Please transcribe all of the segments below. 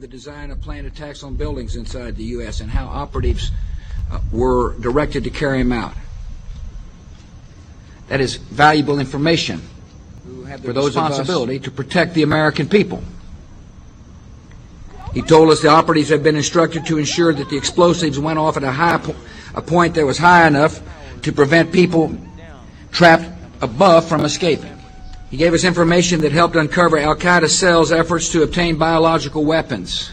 The design of planned attacks on buildings inside the U.S. and how operatives were directed to carry them out. That is valuable information for those responsibility to protect the American people. He told us the operatives had been instructed to ensure that the explosives went off at a point that was high enough to prevent people trapped above from escaping. He gave us information that helped uncover Al-Qaeda cells' efforts to obtain biological weapons.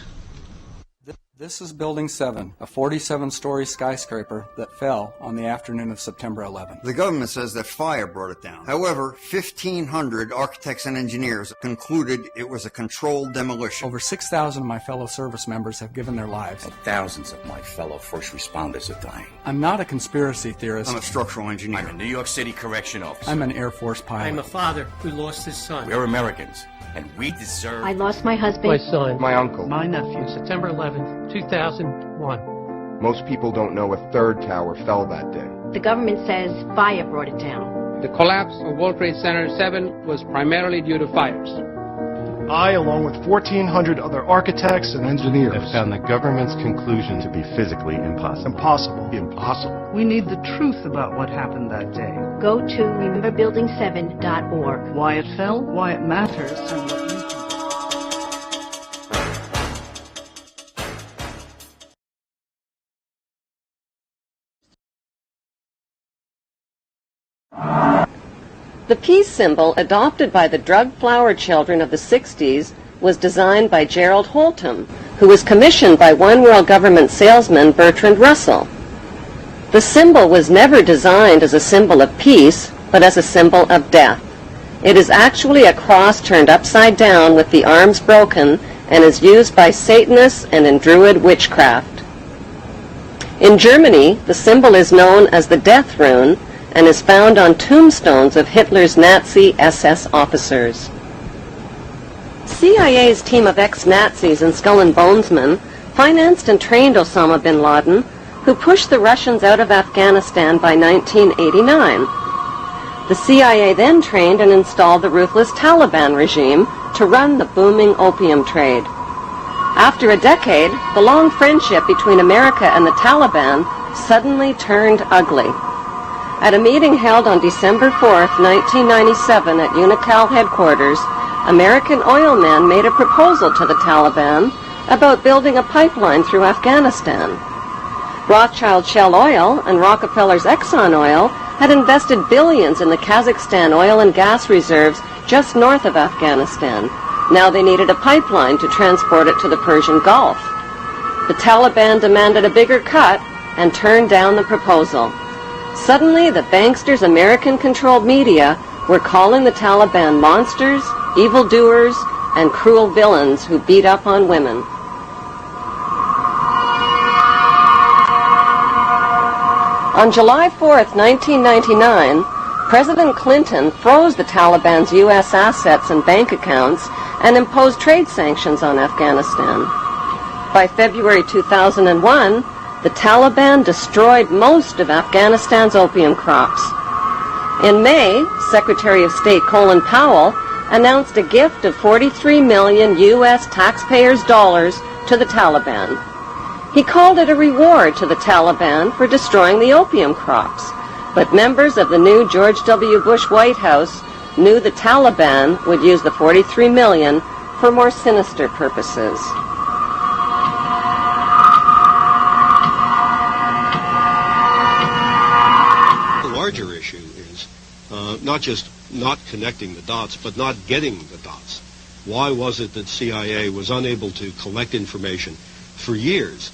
This is Building 7, a 47-story skyscraper that fell on the afternoon of September 11th. The government says that fire brought it down. However, 1,500 architects and engineers concluded it was a controlled demolition. Over 6,000 of my fellow service members have given their lives. And thousands of my fellow first responders are dying. I'm not a conspiracy theorist. I'm a structural engineer. I'm a New York City correction officer. I'm an Air Force pilot. I'm a father who lost his son. We're Americans, and we deserve... I lost my husband. My son. My uncle. My nephew. September 11th, 2001. Most people don't know a third tower fell that day. The government says fire brought it down. The collapse of World Trade Center 7 was primarily due to fires. I, along with 1,400 other architects and engineers, have found the government's conclusion to be physically impossible. Impossible. We need the truth about what happened that day. Go to rememberbuilding7.org. Why it fell, why it matters, and what you can do. The peace symbol adopted by the drug flower children of the 60s was designed by Gerald Holtham, who was commissioned by One World Government salesman Bertrand Russell. The symbol was never designed as a symbol of peace, but as a symbol of death. It is actually a cross turned upside down with the arms broken and is used by Satanists and in Druid witchcraft. In Germany, the symbol is known as the Death Rune and is found on tombstones of Hitler's Nazi SS officers. CIA's team of ex-Nazis and Skull and Bonesmen financed and trained Osama bin Laden, who pushed the Russians out of Afghanistan by 1989. The CIA then trained and installed the ruthless Taliban regime to run the booming opium trade. After a decade, the long friendship between America and the Taliban suddenly turned ugly. At a meeting held on December 4th, 1997 at Unocal headquarters, American oil men made a proposal to the Taliban about building a pipeline through Afghanistan. Rothschild Shell Oil and Rockefeller's Exxon Oil had invested billions in the Kazakhstan oil and gas reserves just north of Afghanistan. Now they needed a pipeline to transport it to the Persian Gulf. The Taliban demanded a bigger cut and turned down the proposal. Suddenly, the banksters' American-controlled media were calling the Taliban monsters, evildoers, and cruel villains who beat up on women. On July 4th, 1999, President Clinton froze the Taliban's U.S. assets and bank accounts and imposed trade sanctions on Afghanistan. By February 2001, the Taliban destroyed most of Afghanistan's opium crops. In May, Secretary of State Colin Powell announced a gift of 43 million U.S. taxpayers' dollars to the Taliban. He called it a reward to the Taliban for destroying the opium crops, but members of the new George W. Bush White House knew the Taliban would use the 43 million for more sinister purposes. Larger issue is not just not connecting the dots, but not getting the dots. Why was it that CIA was unable to collect information for years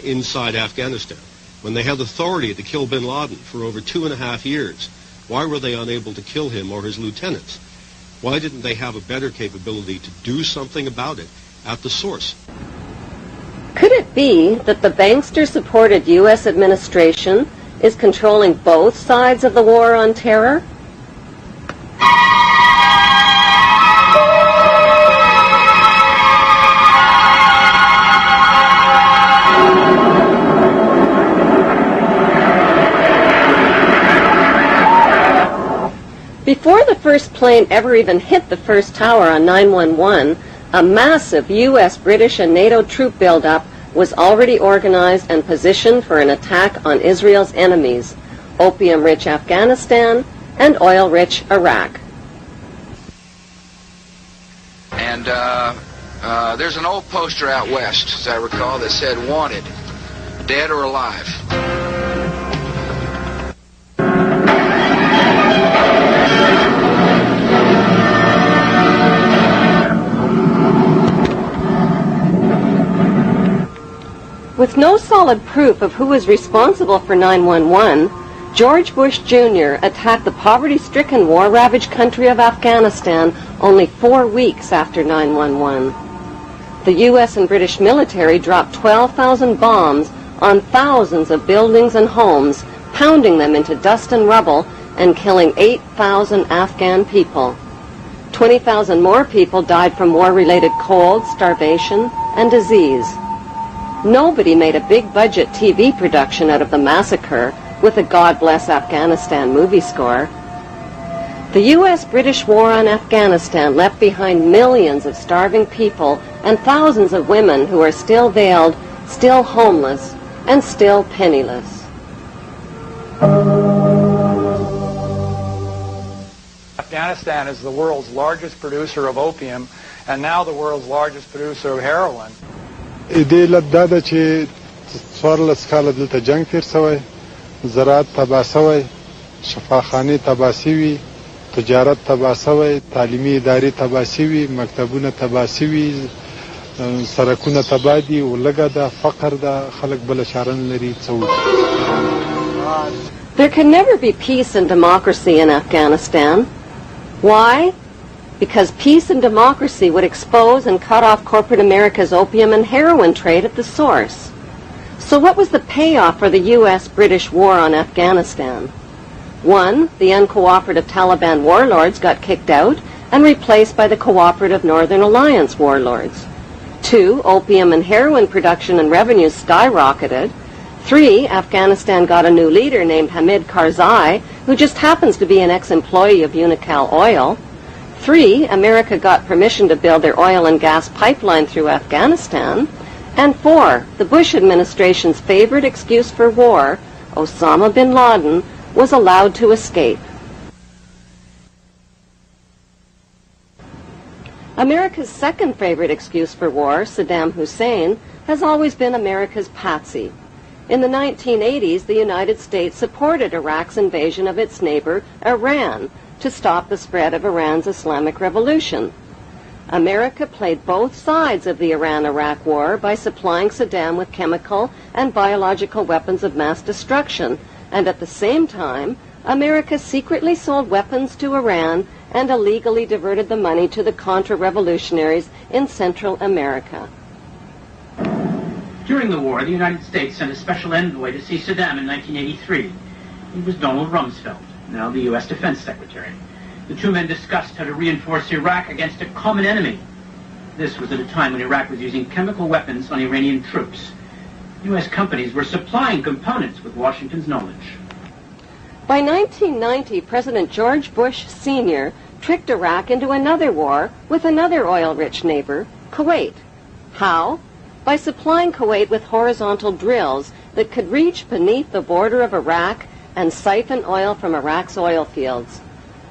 inside Afghanistan? When they had authority to kill bin Laden for over 2.5 years, why were they unable to kill him or his lieutenants? Why didn't they have a better capability to do something about it at the source? Could it be that the bankster-supported U.S. administration is controlling both sides of the war on terror? Before the first plane ever even hit the first tower on 911, A massive U.S., British, and NATO troop buildup was already organized and positioned for an attack on Israel's enemies, opium-rich Afghanistan and oil-rich Iraq. And there's an old poster out west, as I recall, that said, "Wanted, dead or alive." With no solid proof of who was responsible for 9/11, George Bush Jr. attacked the poverty-stricken, war-ravaged country of Afghanistan only 4 weeks after 9/11. The U.S. and British military dropped 12,000 bombs on thousands of buildings and homes, pounding them into dust and rubble and killing 8,000 Afghan people. 20,000 more people died from war-related cold, starvation, and disease. Nobody made a big-budget TV production out of the massacre with a God Bless Afghanistan movie score. The U.S.-British war on Afghanistan left behind millions of starving people and thousands of women who are still veiled, still homeless, and still penniless. Afghanistan is the world's largest producer of opium and now the world's largest producer of heroin. دې علت دا ده چې 14 کاله دلته جنگ تیر شوی، زراعت تباه شوی، شفاخانې تباه شوي، تجارت تباه شوی، تعلیمي ادارې تباه شوي، مکتبونه تباه شوي، سرکونه تباه دي، ولږه ده، فقر ده، خلک بله چاره نه لري څه وکړي. There can never be peace and democracy in Afghanistan. Why? Because peace and democracy would expose and cut off corporate America's opium and heroin trade at the source. So what was the payoff for the U.S.-British war on Afghanistan? 1, the uncooperative Taliban warlords got kicked out and replaced by the cooperative Northern Alliance warlords. 2, opium and heroin production and revenues skyrocketed. 3, Afghanistan got a new leader named Hamid Karzai, who just happens to be an ex-employee of Unocal Oil. 3, America got permission to build their oil and gas pipeline through Afghanistan. And 4, the Bush administration's favorite excuse for war, Osama bin Laden, was allowed to escape. America's second favorite excuse for war, Saddam Hussein, has always been America's patsy. In the 1980s, the United States supported Iraq's invasion of its neighbor, Iran, to stop the spread of Iran's Islamic Revolution. America played both sides of the Iran-Iraq war by supplying Saddam with chemical and biological weapons of mass destruction, and at the same time, America secretly sold weapons to Iran and illegally diverted the money to the Contra-revolutionaries in Central America. During the war, the United States sent a special envoy to see Saddam in 1983. It was Donald Rumsfeld, now the U.S. Defense Secretary. The two men discussed how to reinforce Iraq against a common enemy. This was at a time when Iraq was using chemical weapons on Iranian troops. U.S. companies were supplying components with Washington's knowledge. By 1990, President George Bush Sr. tricked Iraq into another war with another oil-rich neighbor, Kuwait. How? By supplying Kuwait with horizontal drills that could reach beneath the border of Iraq and siphon oil from Iraq's oil fields.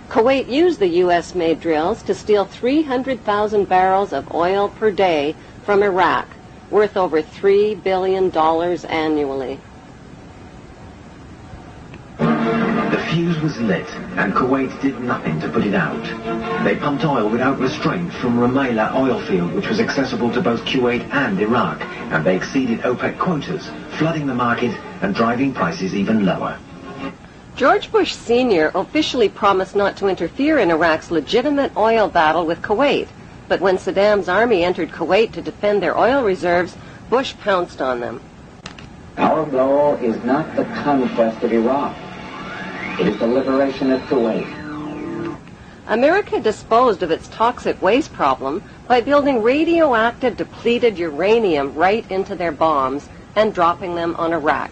Kuwait used the U.S.-made drills to steal 300,000 barrels of oil per day from Iraq, worth over $3 billion annually. The fuse was lit, and Kuwait did nothing to put it out. They pumped oil without restraint from Rumaila oil field, which was accessible to both Kuwait and Iraq, and they exceeded OPEC quotas, flooding the market and driving prices even lower. George Bush Sr. officially promised not to interfere in Iraq's legitimate oil battle with Kuwait, but when Saddam's army entered Kuwait to defend their oil reserves, Bush pounced on them. Our goal is not the conquest of Iraq. It is the liberation of Kuwait. America disposed of its toxic waste problem by building radioactive depleted uranium right into their bombs and dropping them on Iraq.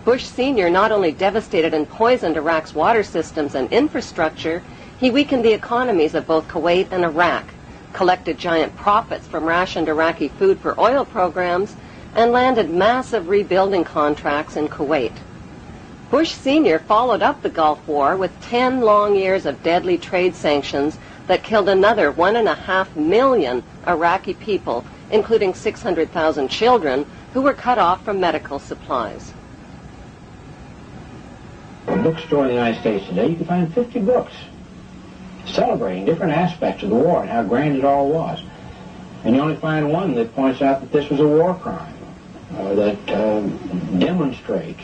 Bush Sr. not only devastated and poisoned Iraq's water systems and infrastructure, he weakened the economies of both Kuwait and Iraq, collected giant profits from rationed Iraqi food for oil programs, and landed massive rebuilding contracts in Kuwait. Bush Sr. followed up the Gulf War with 10 long years of deadly trade sanctions that killed another 1.5 million Iraqi people, including 600,000 children who were cut off from medical supplies. In a bookstore in the United States today, you can find 50 books celebrating different aspects of the war and how grand it all was. And you only find one that points out that this was a war crime, that demonstrates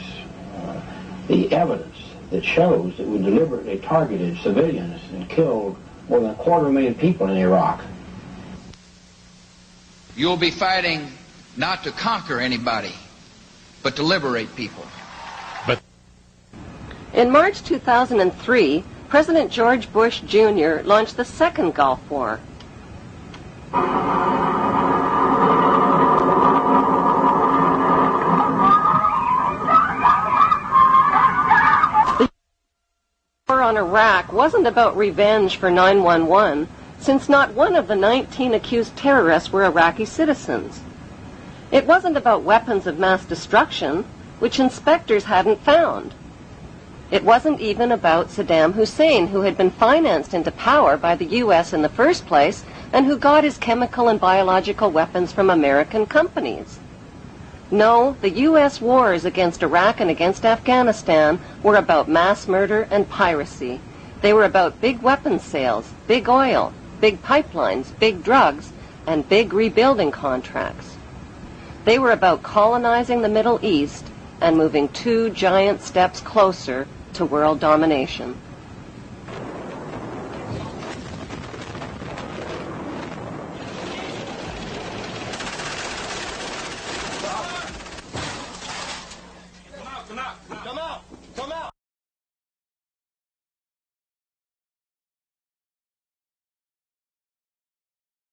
the evidence that shows that we deliberately targeted civilians and killed more than 250,000 people in Iraq. You'll be fighting not to conquer anybody, but to liberate people. In March 2003, President George Bush Jr. launched the second Gulf War. The war on Iraq wasn't about revenge for 9/11, since not one of the 19 accused terrorists were Iraqi citizens. It wasn't about weapons of mass destruction, which inspectors hadn't found. It wasn't even about Saddam Hussein, who had been financed into power by the U.S. in the first place and who got his chemical and biological weapons from American companies. No, the U.S. wars against Iraq and against Afghanistan were about mass murder and piracy. They were about big weapons sales, big oil, big pipelines, big drugs, and big rebuilding contracts. They were about colonizing the Middle East and moving 2 giant steps closer to world domination. Come out!